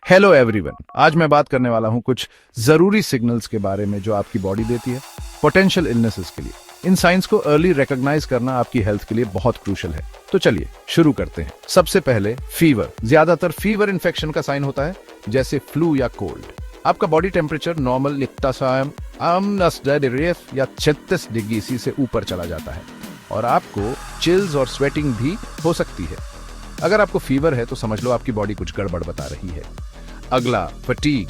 Hello everyone, आज मैं बात करने वाला हूं कुछ जरूरी सिग्नल्स के बारे में जो आपकी बॉडी देती है पोटेंशियल इलनेसेस के लिए। इन साइंस को अर्ली रिकॉग्नाइज करना आपकी हेल्थ के लिए बहुत क्रूशियल है। तो चलिए शुरू करते हैं। सबसे पहले फीवर। ज्यादातर फीवर इन्फेक्शन का साइन होता है, जैसे फ्लू या कोल्ड। आपका बॉडी टेम्परेचर नॉर्मल या 36 डिग्री सी से ऊपर चला जाता है और आपको चिल्स और स्वेटिंग भी हो सकती है। अगर आपको फीवर है तो समझ लो आपकी बॉडी कुछ गड़बड़ बता रही है। अगला, फटीग।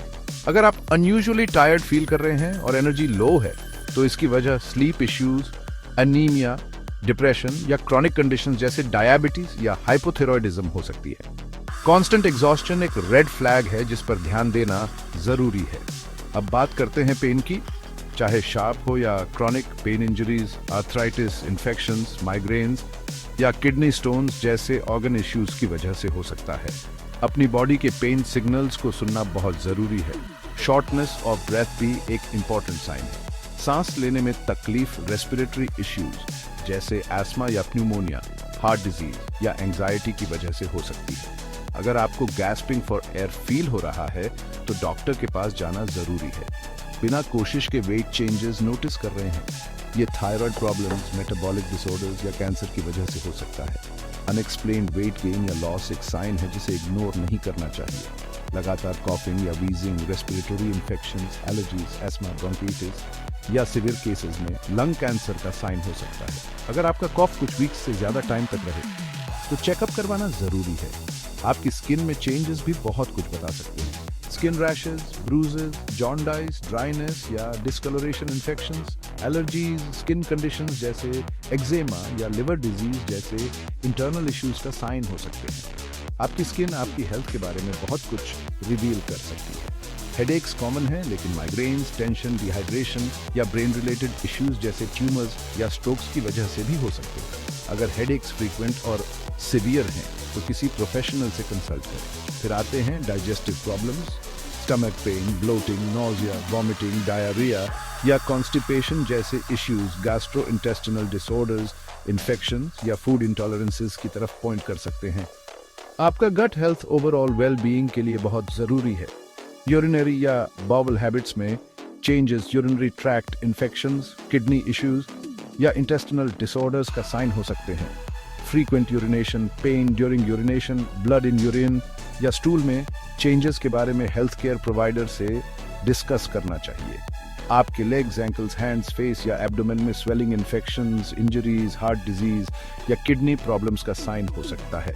अगर आप अनयूजुअली टायर्ड फील कर रहे हैं और एनर्जी लो है तो इसकी वजह स्लीप इश्यूज, एनीमिया, डिप्रेशन या क्रॉनिक कंडीशंस जैसे डायबिटीज या हाइपोथायरॉयडिज्म हो सकती है। कांस्टेंट एग्जॉस्शन एक रेड फ्लैग है जिस पर ध्यान देना जरूरी है। अब बात करते हैं पेन की। चाहे शार्प हो या chronic pain, injuries, arthritis, infections, migraines या किडनी स्टोन्स जैसे ऑर्गन इश्यूज की वजह से हो सकता है। अपनी बॉडी के पेन सिग्नल्स को सुनना बहुत जरूरी है। शॉर्टनेस ऑफ ब्रेथ भी एक इंपॉर्टेंट साइन है। सांस लेने में तकलीफ रेस्पिरेटरी इश्यूज जैसे एस्मा या प्न्यूमोनिया, हार्ट डिजीज या एंजाइटी की वजह से हो सकती है। अगर आपको गैस्पिंग फॉर एयर फील हो रहा है तो डॉक्टर के पास जाना जरूरी है। बिना कोशिश के वेट चेंजेस नोटिस कर रहे हैं, ये थायराइड प्रॉब्लम्स, मेटाबॉलिक डिसऑर्डर्स या कैंसर की वजह से हो सकता है। अनएक्सप्लेन्ड वेट गेन या लॉस एक साइन है जिसे इग्नोर नहीं करना चाहिए। लगातार कॉफिंग या wheezing, respiratory infections, allergies, ESMA, bronchitis या सिवियर केसेस में लंग कैंसर का साइन हो सकता है। अगर आपका कॉफ कुछ वीक्स से ज्यादा टाइम तक रहे तो चेकअप करवाना जरूरी है। आपकी स्किन में चेंजेस भी बहुत कुछ बता सकते हैं। Skin rashes, bruises, jaundice, dryness या discolouration, infections, allergies, skin conditions जैसे एक्जेमा या लिवर डिजीज जैसे इंटरनल इश्यूज का साइन हो सकते हैं। आपकी स्किन आपकी हेल्थ के बारे में बहुत कुछ रिवील कर सकती है। हेडेक्स कॉमन है, लेकिन माइग्रेन्स, टेंशन, डिहाइड्रेशन या ब्रेन रिलेटेड इश्यूज जैसे ट्यूमर्स या स्ट्रोक्स की वजह से भी हो सकते हैं। अगर हेडेक्स फ्रीक्वेंट और सिवियर हैं तो किसी प्रोफेशनल से कंसल्ट करें। फिर आते हैं digestive problems, stomach pain, bloating, nausea, vomiting, diarrhoea या कॉन्स्टिपेशन जैसे इश्यूज गैस्ट्रोइंटेस्टिनल डिसऑर्डर्स, इन्फेक्शंस या फूड इंटॉलरेंसेस की तरफ पॉइंट कर सकते हैं। आपका gut health overall well being के लिए बहुत जरूरी है। यूरिनरी या बाउल हैबिट्स में changes, urinary tract infections, kidney issues या इंटेस्टिनल डिसऑर्डर्स का साइन हो सकते हैं। Frequent urination, pain during urination, blood in urine या स्टूल में चेंजेस के बारे में हेल्थ केयर प्रोवाइडर से डिस्कस करना चाहिए। आपके लेग्स, एंकल्स, हैंड्स, फेस या एब्डोमेन में swelling, infections, injuries, heart disease या किडनी प्रॉब्लम्स का साइन हो सकता है।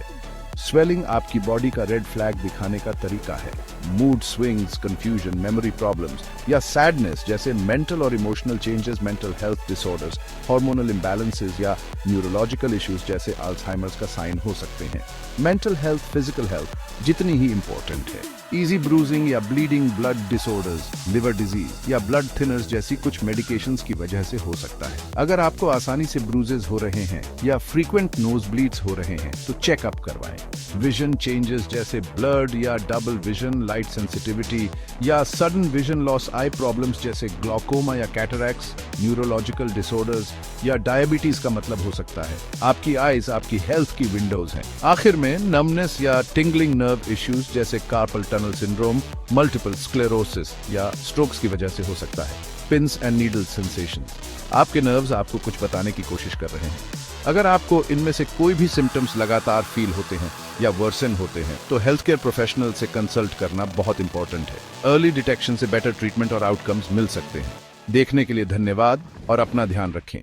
स्वेलिंग आपकी बॉडी का रेड फ्लैग दिखाने का तरीका है। Mood swings, confusion, memory problems या सैडनेस जैसे मेंटल और emotional changes, mental health disorders, hormonal imbalances या न्यूरोलॉजिकल इश्यूज जैसे अल्जाइमर्स का साइन हो सकते हैं। मेंटल हेल्थ फिजिकल हेल्थ जितनी ही इंपॉर्टेंट है। इजी ब्रूजिंग या bleeding, blood disorders, liver disease या ब्लड थिनर्स जैसी कुछ मेडिकेशंस की वजह से हो सकता है। अगर आपको आसानी से ब्रूजेस हो रहे हैं या फ्रीक्वेंट नोज ब्लीड्स हो रहे हैं तो चेकअप करवाएं। विजन चेंजेस जैसे ब्लड या डबल विजन, लाइट सेंसिटिविटी या सडन विजन लॉस, आई प्रॉब्लम्स जैसे ग्लॉकोमा या कैटरैक्ट्स, न्यूरोलॉजिकल डिसऑर्डर्स या डायबिटीज का मतलब हो सकता है। आपकी आईज आपकी हेल्थ की विंडोज हैं। आखिर में नमनेस या टिंगलिंग नर्व इश्यूज जैसे carpal tunnel syndrome, multiple sclerosis या स्ट्रोक्स की वजह से हो सकता है। पिंस एंड नीडल सेंसेशन, आपके नर्व्स आपको कुछ बताने की कोशिश कर रहे हैं। अगर आपको इनमें से कोई भी सिम्टम्स लगातार फील होते हैं या वर्सन होते हैं तो हेल्थ केयर प्रोफेशनल से कंसल्ट करना बहुत इंपॉर्टेंट है। अर्ली डिटेक्शन से बेटर ट्रीटमेंट और आउटकम्स मिल सकते हैं। देखने के लिए धन्यवाद और अपना ध्यान रखें।